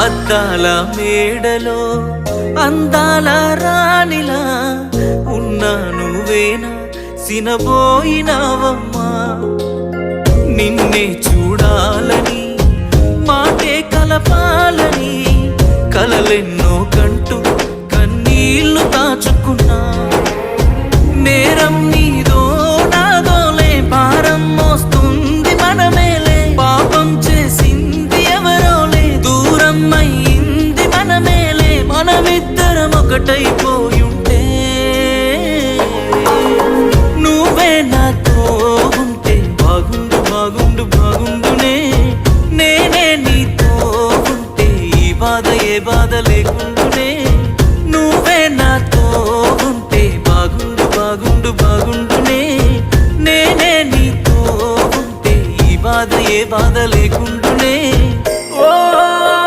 అద్దాల మేడలో అందాల రాణిలా ఉన్నా నువ్వేనా సినబోయినావమ్మా నిన్నే చూడాలని మాటే కలపాలని కలలెన్నో కంటూ కన్నీళ్లు దాచుకున్నా నేరం నీదో నాదోలే భారం మోస్తుంది మనమేలే పాపం చేసింది ఎవరోలే దూరం అయ్యింది మనమేలే మనమిద్దరం ఒకటైపోయుంటే నువ్వే నాతో ఉంటే బాగుండు బాగుండు బాగుండునే నేనే నీతో ఉంటే ఈ బాధ ఏ బాధ లేకుండునే నువ్వే నాతో ఉంటే బాగుండు బాగుండు బాగుండునే నేనే నీతో ఉంటే ఈ బాధ ఏ బాధ లేకుండా